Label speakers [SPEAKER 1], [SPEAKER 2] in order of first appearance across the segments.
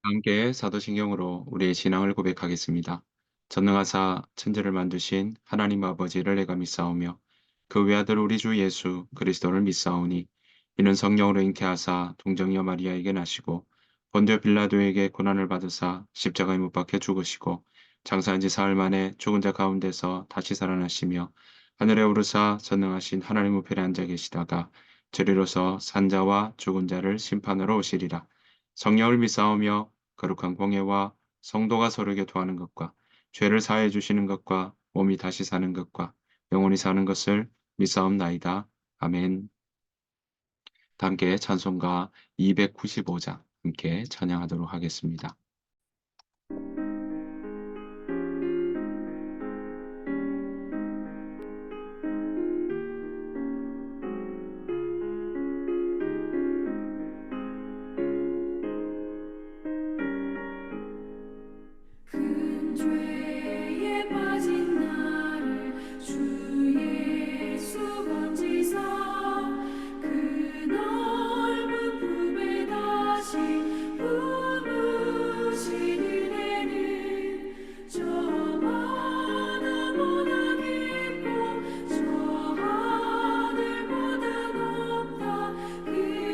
[SPEAKER 1] 함께 사도신경으로 우리의 신앙을 고백하겠습니다. 전능하사 천지를 만드신 하나님 아버지를 내가 믿사오며 그 외아들 우리 주 예수 그리스도를 믿사오니 이는 성령으로 잉태하사 동정녀 마리아에게 나시고 본디오 빌라도에게 고난을 받으사 십자가에 못 박혀 죽으시고 장사한 지 사흘 만에 죽은 자 가운데서 다시 살아나시며 하늘에 오르사 전능하신 하나님 우편에 앉아 계시다가 저리로서 산자와 죽은 자를 심판하러 오시리라. 성령을 믿사오며 거룩한 공예와 성도가 서로에게 도하는 것과 죄를 사해 주시는 것과 몸이 다시 사는 것과 영원히 사는 것을 믿사옵나이다. 아멘. 다 함께 찬송가 295장 함께 찬양하도록 하겠습니다.
[SPEAKER 2] 큰 죄에 빠진 나를 주 예수 건지사 그 넓은 품에 다시 품으신 은혜는 저마다 보다 깊고 저 하늘보다 높다. 그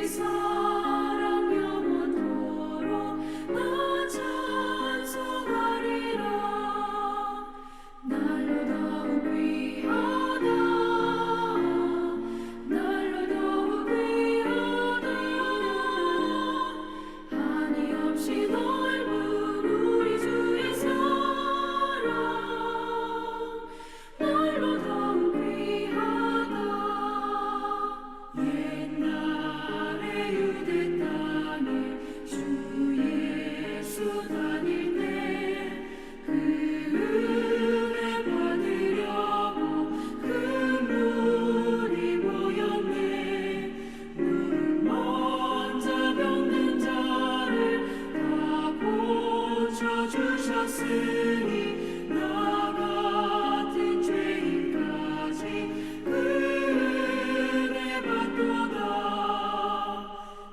[SPEAKER 2] 사랑 영원토록 나 찬송하리라. 날로 더욱 귀하다. 날로 더욱 귀하다. 한이 없이 넓은 우리 주의 사랑. 날로 더욱 귀하다. 옛날에 유대 땅에 주 예수 다닐 때 그 은혜 받으려고 큰 물이 모였네. 물은 먼저 병든 자를 다 고쳐주셨으니 나 같은 죄인까지 그 은혜 받도다.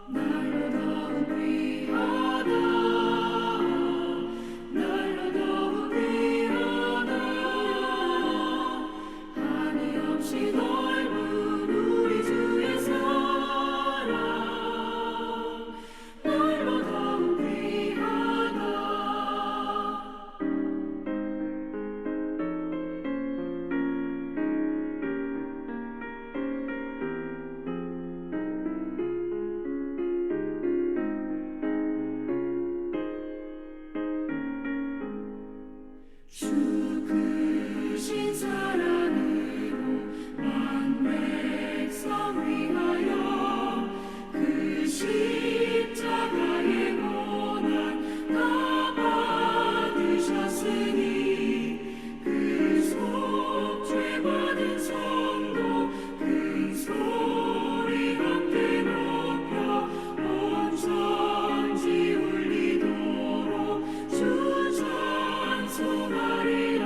[SPEAKER 2] 날로 더욱 귀하다. 날로 더욱 귀하다. 한이 없이 넓은 우리 주의 사랑. 날로 더욱 귀하다. 주 크신 사랑으로 만 백성 위하여 그 십자가의 고난 다 받으셨으니 그 속죄 받은 성도 큰 소리 함께 높여 온 천지 울리도록 주 찬송하리라.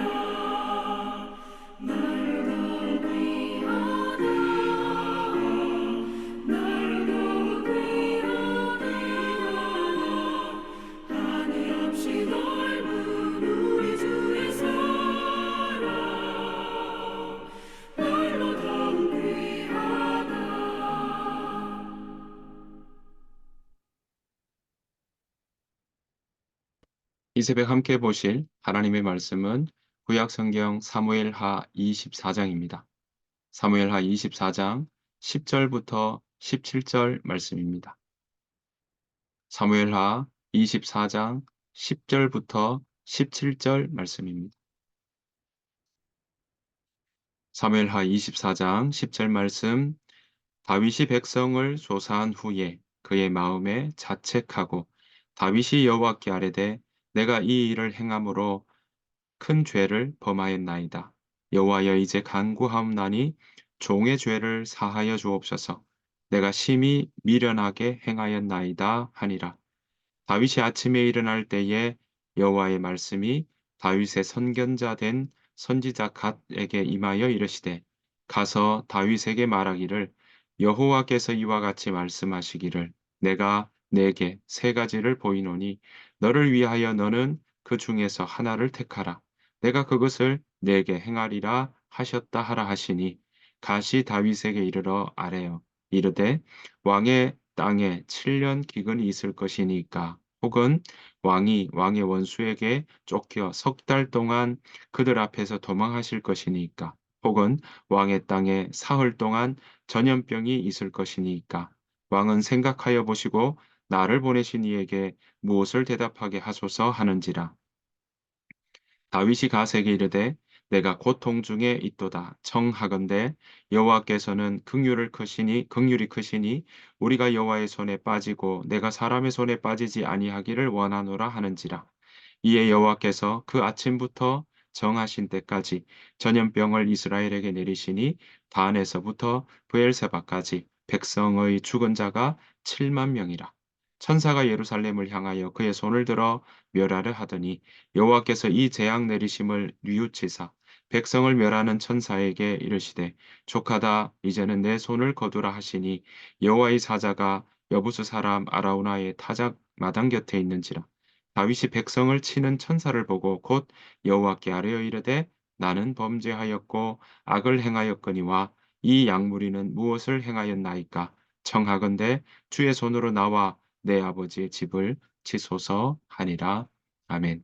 [SPEAKER 2] 날로 더욱 귀하다. 날로 더욱 귀하다. 한이 없이 넓은 우리 주의 사랑. 날로 더욱 귀하다.
[SPEAKER 1] 이 새벽 함께 보실 하나님의 말씀은 구약 성경 사무엘하 24장입니다. 사무엘하 24장 10절부터 17절 말씀입니다. 사무엘하 24장 10절부터 17절 말씀입니다. 사무엘하 24장 10절 말씀. 다윗이 백성을 조사한 후에 그의 마음에 자책하고 다윗이 여호와께 아뢰되 내가 이 일을 행함으로 큰 죄를 범하였나이다. 여호와여 이제 간구하옵나니 종의 죄를 사하여 주옵소서. 내가 심히 미련하게 행하였나이다 하니라. 다윗이 아침에 일어날 때에 여호와의 말씀이 다윗의 선견자 된 선지자 갓에게 임하여 이르시되 가서 다윗에게 말하기를 여호와께서 이와 같이 말씀하시기를 내가 내게 세 가지를 보이노니 너를 위하여 너는 그 중에서 하나를 택하라. 내가 그것을 내게 행하리라 하셨다 하라 하시니 가시 다윗에게 이르러 아뢰어 이르되 왕의 땅에 7년 기근이 있을 것이니까 혹은 왕이 왕의 원수에게 쫓겨 석 달 동안 그들 앞에서 도망하실 것이니까 혹은 왕의 땅에 사흘 동안 전염병이 있을 것이니까 왕은 생각하여 보시고 나를 보내신 이에게 무엇을 대답하게 하소서 하는지라. 다윗이 가세게 이르되 내가 고통 중에 있도다 청하건대 여호와께서는 긍휼이 크시니 우리가 여호와의 손에 빠지고 내가 사람의 손에 빠지지 아니하기를 원하노라 하는지라. 이에 여호와께서 그 아침부터 정하신 때까지 전염병을 이스라엘에게 내리시니 단에서부터 브엘세바까지 백성의 죽은 자가 7만 명이라. 천사가 예루살렘을 향하여 그의 손을 들어 멸하려 하더니 여호와께서 이 재앙 내리심을 뉘우치사 백성을 멸하는 천사에게 이르시되 족하다 이제는 내 손을 거두라 하시니 여호와의 사자가 여부수 사람 아라우나의 타작 마당 곁에 있는지라. 다윗이 백성을 치는 천사를 보고 곧 여호와께 아뢰어 이르되 나는 범죄하였고 악을 행하였거니와 이 양무리는 무엇을 행하였나이까 청하건대 주의 손으로 나와 내 아버지의 집을 치소서 하니라. 아멘.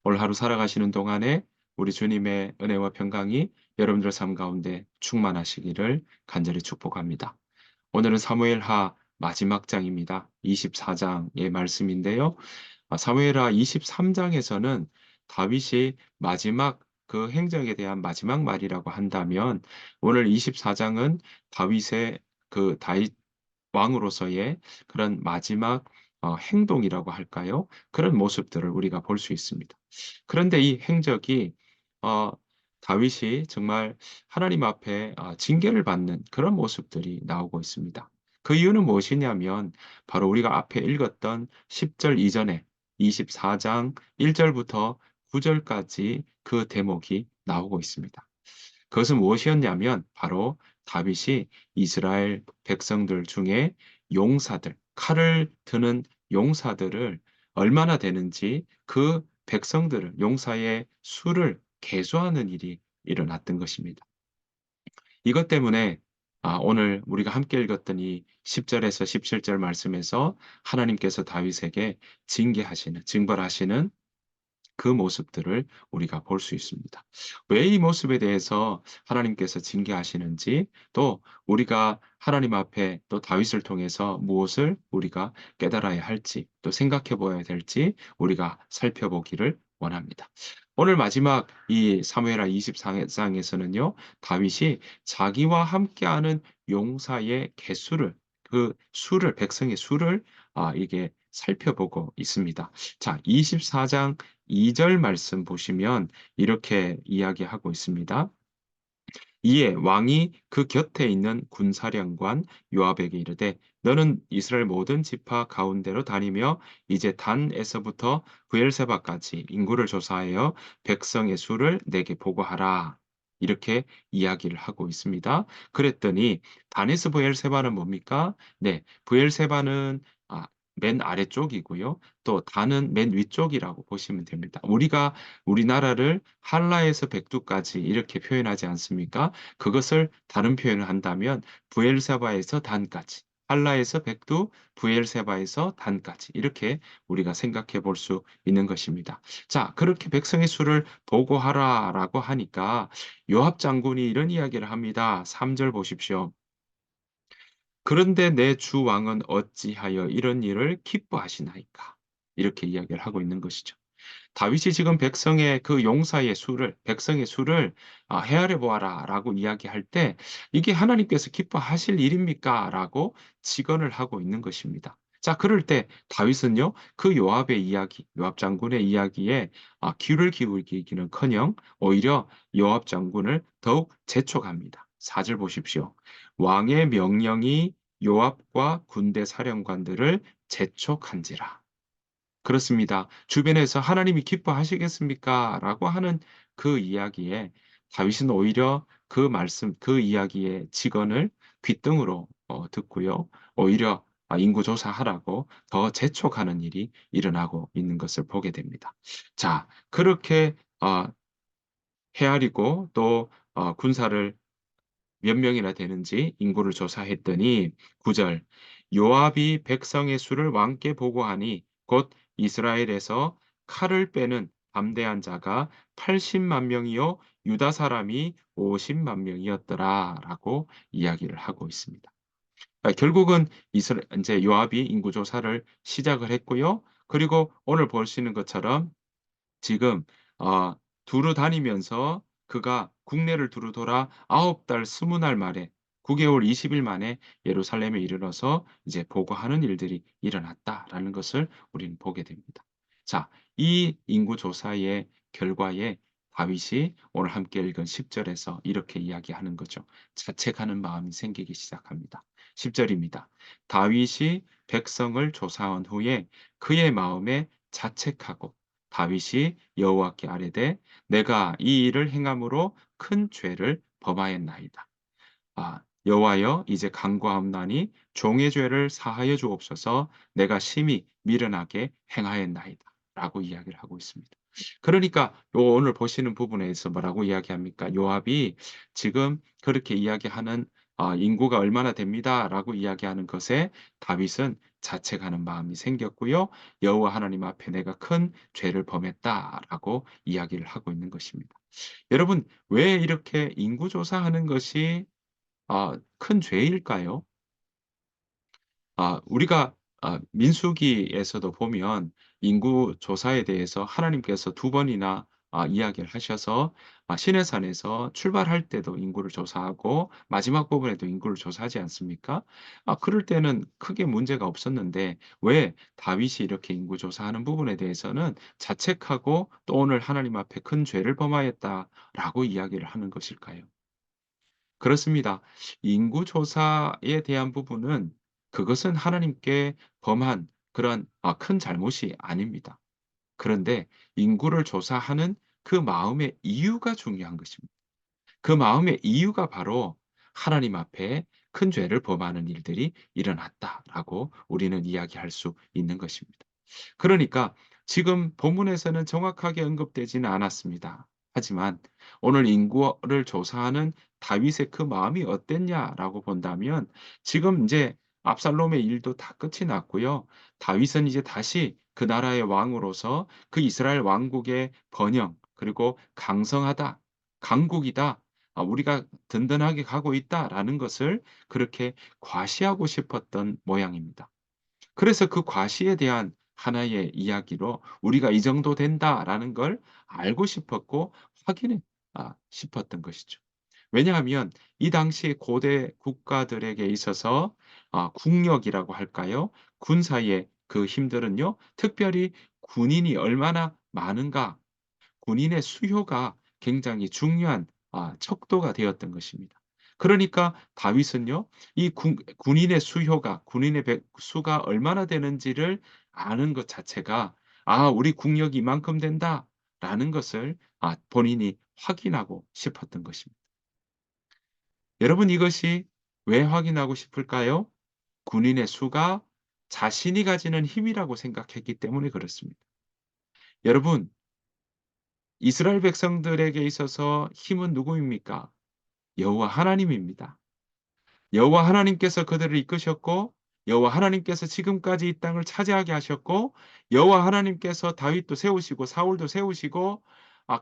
[SPEAKER 1] 오늘 하루 살아가시는 동안에 우리 주님의 은혜와 평강이 여러분들 삶 가운데 충만하시기를 간절히 축복합니다. 오늘은 사무엘하 마지막 장입니다. 24장의 말씀인데요. 사무엘하 23장에서는 다윗이 마지막 그 행적에 대한 마지막 말이라고 한다면 오늘 24장은 다윗의 다윗 왕으로서의 그런 마지막 행동이라고 할까요? 그런 모습들을 우리가 볼 수 있습니다. 그런데 이 행적이 어 다윗이 정말 하나님 앞에 징계를 받는 그런 모습들이 나오고 있습니다. 그 이유는 무엇이냐면 바로 우리가 앞에 읽었던 10절 이전에 24장 1 절부터 9 절까지 그 대목이 나오고 있습니다. 그것은 무엇이었냐면 바로 다윗이 이스라엘 백성들 중에 용사들, 칼을 드는 용사들을 얼마나 되는지 그 백성들을 용사의 수를 계수하는 일이 일어났던 것입니다. 이것 때문에 오늘 우리가 함께 읽었던 이 10절에서 17절 말씀에서 하나님께서 다윗에게 징벌하시는 그 모습들을 우리가 볼 수 있습니다. 왜 이 모습에 대해서 하나님께서 징계하시는지 또 우리가 하나님 앞에 또 다윗을 통해서 무엇을 우리가 깨달아야 할지 또 생각해 보아야 될지 우리가 살펴보기를 원합니다. 오늘 마지막 이 사무엘하 24장에서는요. 다윗이 자기와 함께하는 용사의 개수를 그 수를 백성의 수를 이게 살펴보고 있습니다. 자, 24장 2절 말씀 보시면 이렇게 이야기하고 있습니다. 이에 왕이 그 곁에 있는 군사령관 요압에게 이르되 너는 이스라엘 모든 지파 가운데로 다니며 이제 단에서부터 브엘세바까지 인구를 조사하여 백성의 수를 내게 보고하라. 이렇게 이야기를 하고 있습니다. 그랬더니 단에서 브엘세바는 뭡니까? 네, 브엘세바는 맨 아래쪽이고요. 또 단은 맨 위쪽이라고 보시면 됩니다. 우리나라를 한라에서 백두까지 이렇게 표현하지 않습니까? 그것을 다른 표현을 한다면 부엘세바에서 단까지, 할라에서 백두, 부엘세바에서 단까지 이렇게 우리가 생각해 볼 수 있는 것입니다. 자, 그렇게 백성의 수를 보고하라라고 하니까 요압 장군이 이런 이야기를 합니다. 3절 보십시오. 그런데 내 주 왕은 어찌하여 이런 일을 기뻐하시나이까? 이렇게 이야기를 하고 있는 것이죠. 다윗이 지금 백성의 수를 헤아려 보아라라고 이야기할 때 이게 하나님께서 기뻐하실 일입니까? 라고 직언을 하고 있는 것입니다. 자, 그럴 때 다윗은요, 그 요압 장군의 이야기에 귀를 기울이기는커녕 오히려 요압 장군을 더욱 재촉합니다. 4절 보십시오. 왕의 명령이 요압과 군대 사령관들을 재촉한지라. 그렇습니다. 주변에서 "하나님이 기뻐하시겠습니까?" 라고 하는 그 이야기에 다윗은 오히려 그 이야기의 직언을 귓등으로 듣고요. 오히려 인구 조사하라고 더 재촉하는 일이 일어나고 있는 것을 보게 됩니다. 자, 그렇게 헤아리고 또 군사를 몇 명이나 되는지 인구를 조사했더니 9 절, 요압이 백성의 수를 왕께 보고하니 곧 이스라엘에서 칼을 빼는 담대한 자가 80만 명이요 유다 사람이 50만 명이었더라라고 이야기를 하고 있습니다. 결국은 이스라 인제 요압이 인구 조사를 시작을 했고요. 그리고 오늘 보시는 것처럼 지금 어 두루 다니면서 그가 국내를 두루 돌아 9달 20날 만에 9 개월 20일 만에 예루살렘에 이르러서 이제 보고하는 일들이 일어났다라는 것을 우리는 보게 됩니다. 자, 이 인구 조사의 결과에 다윗이 오늘 함께 읽은 10 절에서 이렇게 이야기하는 거죠. 자책하는 마음이 생기기 시작합니다. 10 절입니다. 다윗이 백성을 조사한 후에 그의 마음에 자책하고 다윗이 여호와께 아뢰되 내가 이 일을 행함으로 큰 죄를 범하였나이다. 여호와여 이제 간구하옵나니 종의 죄를 사하여 주옵소서 내가 심히 미련하게 행하였나이다. 라고 이야기를 하고 있습니다. 그러니까 요 오늘 보시는 부분에서 뭐라고 이야기합니까? 요압이 지금 그렇게 이야기하는 인구가 얼마나 됩니다라고 이야기하는 것에 다윗은 자책하는 마음이 생겼고요. 여호와 하나님 앞에 내가 큰 죄를 범했다라고 이야기를 하고 있는 것입니다. 여러분, 왜 이렇게 인구 조사하는 것이 큰 죄일까요? 우리가 민수기에서도 보면 인구 조사에 대해서 하나님께서 두 번이나 이야기를 하셔서 시내산에서 출발할 때도 인구를 조사하고 마지막 부분에도 인구를 조사하지 않습니까? 그럴 때는 크게 문제가 없었는데 왜 다윗이 이렇게 인구 조사하는 부분에 대해서는 자책하고 또 오늘 하나님 앞에 큰 죄를 범하였다라고 이야기를 하는 것일까요? 그렇습니다. 인구 조사에 대한 부분은 그것은 하나님께 범한 그런 큰 잘못이 아닙니다. 그런데 인구를 조사하는 그 마음의 이유가 중요한 것입니다. 그 마음의 이유가 바로 하나님 앞에 큰 죄를 범하는 일들이 일어났다라고 우리는 이야기할 수 있는 것입니다. 그러니까 지금 본문에서는 정확하게 언급되지는 않았습니다. 하지만 오늘 인구를 조사하는 다윗의 그 마음이 어땠냐라고 본다면 지금 이제 압살롬의 일도 다 끝이 났고요. 다윗은 이제 다시 그 나라의 왕으로서 그 이스라엘 왕국의 번영 그리고 강성하다, 강국이다, 우리가 든든하게 가고 있다라는 것을 그렇게 과시하고 싶었던 모양입니다. 그래서 그 과시에 대한 하나의 이야기로 '우리가 이 정도 된다.'라는 걸 알고 싶었고 확인해 싶었던 것이죠. 왜냐하면 이 당시 고대 국가들에게 있어서 국력이라고 할까요? 군사의 그 힘들은요. 특별히 군인이 얼마나 많은가, 군인의 수요가 굉장히 중요한 척도가 되었던 것입니다. 그러니까 다윗은요. 이 군인의 수요가 군인의 수가 얼마나 되는지를 아는 것 자체가 '우리 국력이 이만큼 된다.'라는 것을 본인이 확인하고 싶었던 것입니다. 여러분 이것이 왜 확인하고 싶을까요? 군인의 수가 자신이 가지는 힘이라고 생각했기 때문에 그렇습니다. 여러분 이스라엘 백성들에게 있어서 힘은 누구입니까? 여호와 하나님입니다. 여호와 하나님께서 그들을 이끄셨고 여호와 하나님께서 지금까지 이 땅을 차지하게 하셨고 여호와 하나님께서 다윗도 세우시고 사울도 세우시고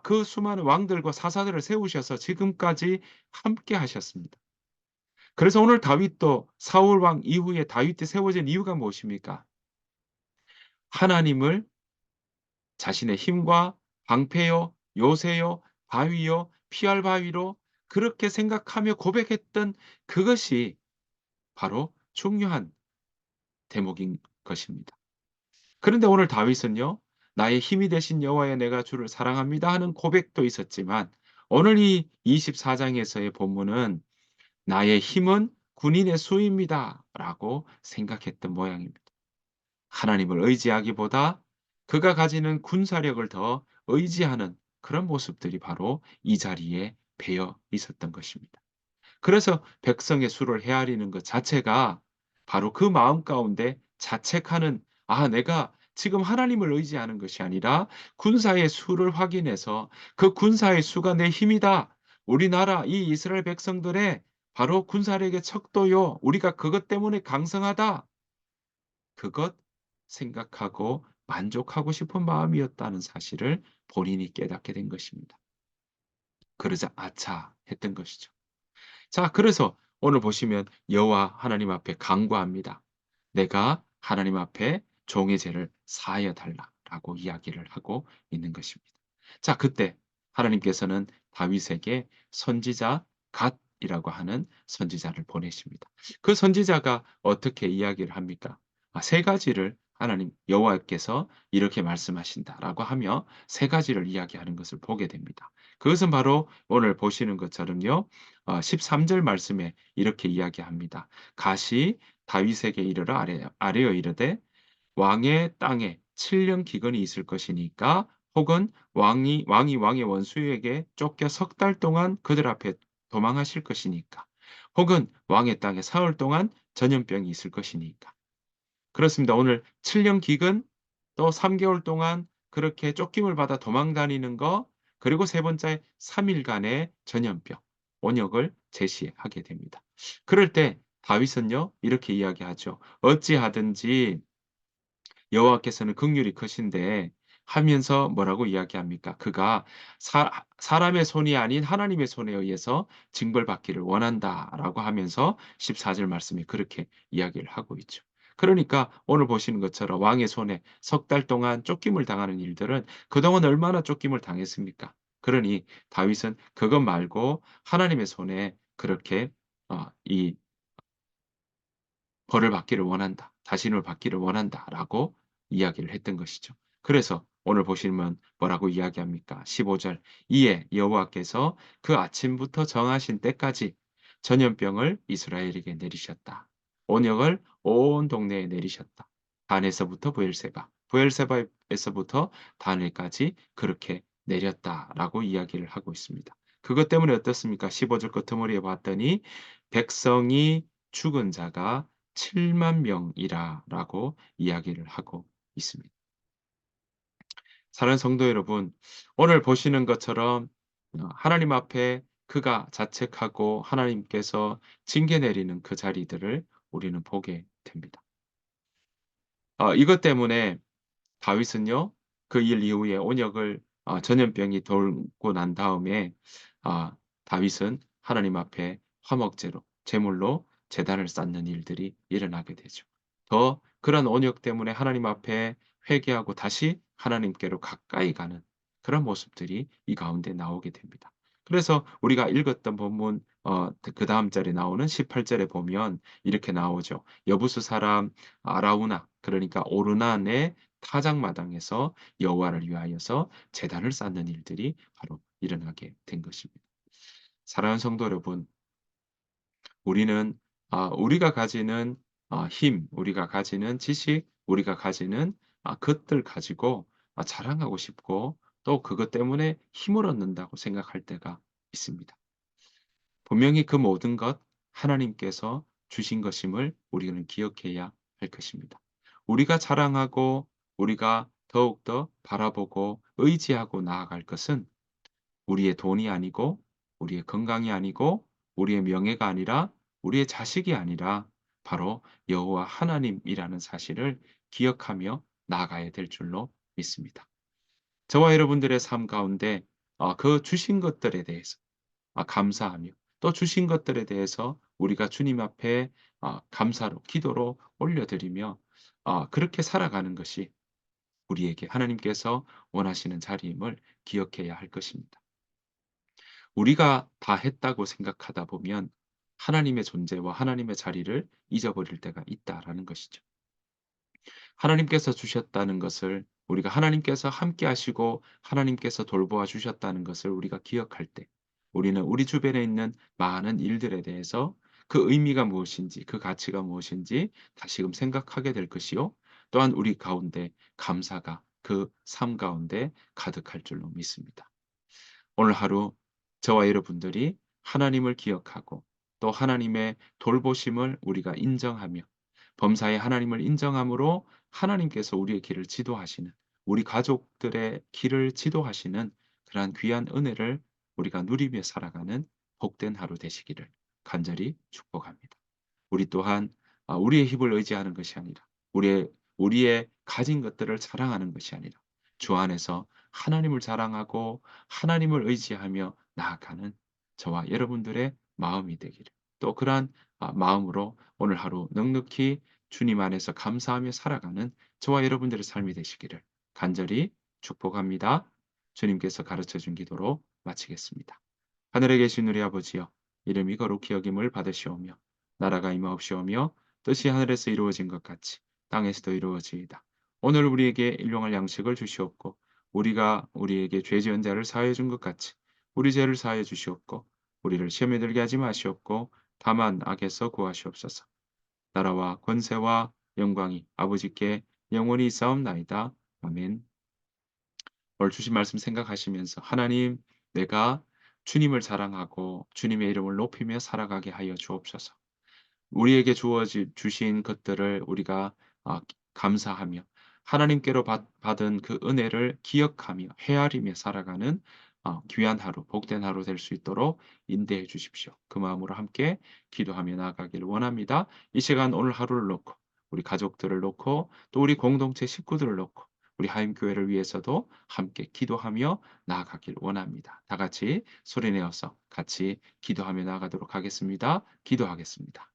[SPEAKER 1] 그 수많은 왕들과 사사들을 세우셔서 지금까지 함께 하셨습니다. 그래서 오늘 다윗도 사울 왕 이후에 다윗이 세워진 이유가 무엇입니까? 하나님을 자신의 힘과 방패요, 요새요, 바위요, 피할 바위로 그렇게 생각하며 고백했던 그것이 바로 중요한 대목인 것입니다. 그런데 오늘 다윗은요. 나의 힘이 되신 여호와여 내가 주를 사랑합니다 하는 고백도 있었지만 오늘 이 24 장에서의 본문은 나의 힘은 군인의 수입니다라고 생각했던 모양입니다. 하나님을 의지하기보다 그가 가지는 군사력을 더 의지하는 그런 모습들이 바로 이 자리에 배어 있었던 것입니다. 그래서 백성의 수를 헤아리는 것 자체가 바로 그 마음 가운데 자책하는, 내가 지금 하나님을 의지하는 것이 아니라 군사의 수를 확인해서 '그 군사의 수가 내 힘이다. 우리나라 이 이스라엘 백성들의 바로 군사력의 척도요. 우리가 그것 때문에 강성하다.' 그것 생각하고 만족하고 싶은 마음이었다는 사실을 본인이 깨닫게 된 것입니다. 그러자 '아차.' 했던 것이죠. 자, 그래서 오늘 보시면 여호와 하나님 앞에 간구합니다. "내가 하나님 앞에 종의 죄를 사하여 달라."라고 이야기를 하고 있는 것입니다. 자, 그때 하나님께서는 다윗에게 선지자 갓이라고 하는 선지자를 보내십니다. 그 선지자가 어떻게 이야기를 합니까? 세 가지를 하나님 여호와께서 이렇게 말씀하신다라고 하며 세 가지를 이야기하는 것을 보게 됩니다. 그것은 바로 오늘 보시는 것처럼요. 13절 말씀에 이렇게 이야기합니다. "갓이 다윗에게 이르러 아뢰어 이르되 왕의 땅에 7년 기근이 있을 것이니까 혹은 왕이 왕의 원수에게 쫓겨 석 달 동안 그들 앞에 도망하실 것이니까 혹은 왕의 땅에 사흘 동안 전염병이 있을 것이니까." 그렇습니다. 오늘 7년 기근, 또 3 개월 동안 그렇게 쫓김을 받아 도망 다니는 거, 그리고 세 번째 3 일간의 전염병, 원역을 제시하게 됩니다. 그럴 때 다윗은요 이렇게 이야기하죠. "어찌하든지 여호와께서는 긍휼이 크신데." 하면서 뭐라고 이야기합니까? 그가 사람의 손이 아닌 하나님의 손에 의해서 징벌받기를 원한다라고 하면서 14절 말씀이 그렇게 이야기를 하고 있죠. 그러니까 오늘 보시는 것처럼 왕의 손에 석 달 동안 쫓김을 당하는 일들은 그동안 얼마나 쫓김을 당했습니까? 그러니 다윗은 그것 말고 하나님의 손에 그렇게 이 벌을 받기를 원한다. 자신을 받기를 원한다라고 이야기를 했던 것이죠. 그래서 오늘 보시면 뭐라고 이야기합니까? 15절. "이에 여호와께서 그 아침부터 정하신 때까지 전염병을 이스라엘에게 내리셨다. 온역을 온 동네에 내리셨다. 단에서부터 브엘세바, 브엘세바에서부터 단에까지 그렇게 내렸다."라고 이야기를 하고 있습니다. 그것 때문에 어떻습니까? 15절 끝머리에 봤더니 "백성이 죽은 자가 7만 명이라라고 이야기를 하고 있습니다. 사랑하는 성도 여러분, 오늘 보시는 것처럼 하나님 앞에 그가 자책하고 하나님께서 징계 내리는 그 자리들을 우리는 보게 됩니다. 이것 때문에 다윗은요. 그 일 이후에 온역을 전염병이 돌고 난 다음에 아 다윗은 하나님 앞에 화목제로 제물로 제단을 쌓는 일들이 일어나게 되죠. 더 그런 온역 때문에 하나님 앞에 회개하고 다시 하나님께로 가까이 가는 그런 모습들이 이 가운데 나오게 됩니다. 그래서 우리가 읽었던 본문 그다음 절에 나오는 18 절에 보면 이렇게 나오죠. 여부수 사람 아라우나, 그러니까 오르난의 타작마당에서 여호와를 위하여서 제단을 쌓는 일들이 바로 일어나게 된 것입니다. 사랑하는 성도 여러분, 우리는 우리가 가지는 힘, 우리가 가지는 지식, 우리가 가지는 것들 가지고 자랑하고 싶고 또 그것 때문에 힘을 얻는다고 생각할 때가 있습니다. 분명히 그 모든 것 하나님께서 주신 것임을 우리는 기억해야 할 것입니다. 우리가 자랑하고 우리가 더욱더 바라보고 의지하고 나아갈 것은 우리의 돈이 아니고 우리의 건강이 아니고 우리의 명예가 아니라 우리의 자식이 아니라 바로 여호와 하나님이라는 사실을 기억하며 나아가야 될 줄로 믿습니다. 저와 여러분들의 삶 가운데 그 주신 것들에 대해서 감사하며 또 주신 것들에 대해서 우리가 주님 앞에 감사로 기도로 올려드리며 그렇게 살아가는 것이 우리에게 하나님께서 원하시는 자리임을 기억해야 할 것입니다. 우리가 다 했다고 생각하다 보면 하나님의 존재와 하나님의 자리를 잊어버릴 때가 있다라는 것이죠. 하나님께서 주셨다는 것을, 우리가 하나님께서 함께 하시고 하나님께서 돌보아 주셨다는 것을 우리가 기억할 때 우리는 우리 주변에 있는 많은 일들에 대해서 그 의미가 무엇인지, 그 가치가 무엇인지 다시금 생각하게 될 것이요. 또한 우리 가운데 감사가 그 삶 가운데 가득할 줄로 믿습니다. 오늘 하루 저와 여러분들이 하나님을 기억하고 또 하나님의 돌보심을 우리가 인정하며 범사에 하나님을 인정함으로 하나님께서 우리의 길을 지도하시는, 우리 가족들의 길을 지도하시는 그러한 귀한 은혜를 우리가 누리며 살아가는 복된 하루 되시기를 간절히 축복합니다. 우리 또한 우리의 힘을 의지하는 것이 아니라 우리의 가진 것들을 자랑하는 것이 아니라 주 안에서 하나님을 자랑하고 하나님을 의지하며 나아가는 저와 여러분들의 마음이 되기를, 또 그러한 마음으로 오늘 하루 넉넉히 주님 안에서 감사하며 살아가는 저와 여러분들의 삶이 되시기를 간절히 축복합니다. 주님께서 가르쳐 준 기도로 마치겠습니다. 하늘에 계신 우리 아버지여, 이름이 거룩히 여김을 받으시오며 나라가 임하옵시오며 뜻이 하늘에서 이루어진 것 같이 땅에서도 이루어지이다. 오늘 우리에게 일용할 양식을 주시옵고 우리가 우리에게 죄 지은 자를 사하여 준 것 같이 우리 죄를 사하여 주시옵고 우리를 시험에 들게 하지 마시옵고 다만 악에서 구하시옵소서. 나라와 권세와 영광이 아버지께 영원히 있사옵나이다. 아멘. 오늘 주신 말씀 생각하시면서 하나님, 내가 주님을 자랑하고 주님의 이름을 높이며 살아가게 하여 주옵소서. 우리에게 주어지 주신 것들을 우리가 감사하며 하나님께로 받은 그 은혜를 기억하며 헤아리며 살아가는 귀한 하루, 복된 하루 될 수 있도록 인도해 주십시오. 그 마음으로 함께 기도하며 나아가기를 원합니다. 이 시간 오늘 하루를 놓고 우리 가족들을 놓고 또 우리 공동체 식구들을 놓고 우리 하임교회를 위해서도 함께 기도하며 나아가길 원합니다. 다 같이 소리내어서 같이 기도하며 나아가도록 하겠습니다. 기도하겠습니다.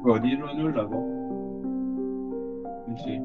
[SPEAKER 1] 어디로 넣으려고? 그렇지.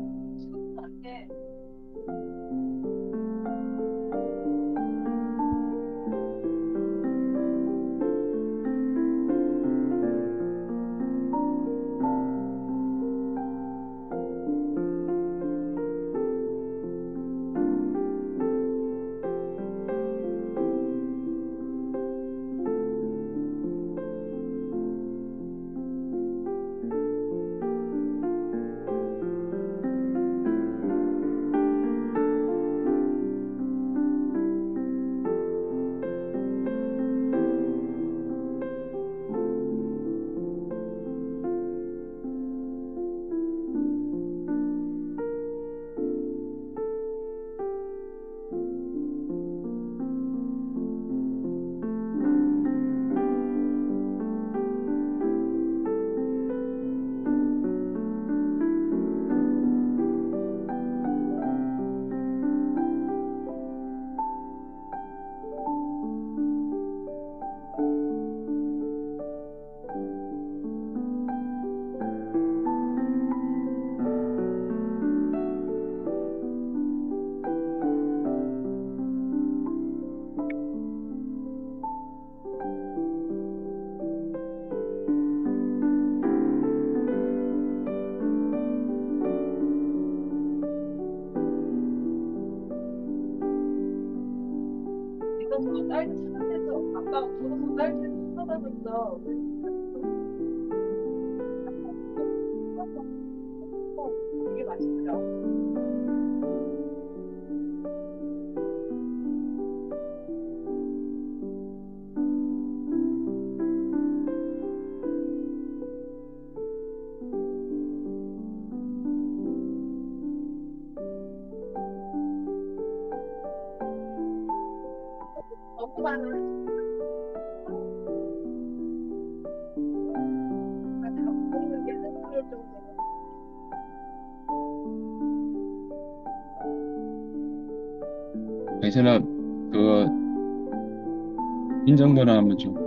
[SPEAKER 3] 네가 저 딸기 찾아내서 아빠가 걸어서 딸기 찾아줬어. 되게 맛있더라. 너무 많아. 먹는 게 한스러울 정도로.
[SPEAKER 1] 괜찮아. 그거 인정번호 한번 줘.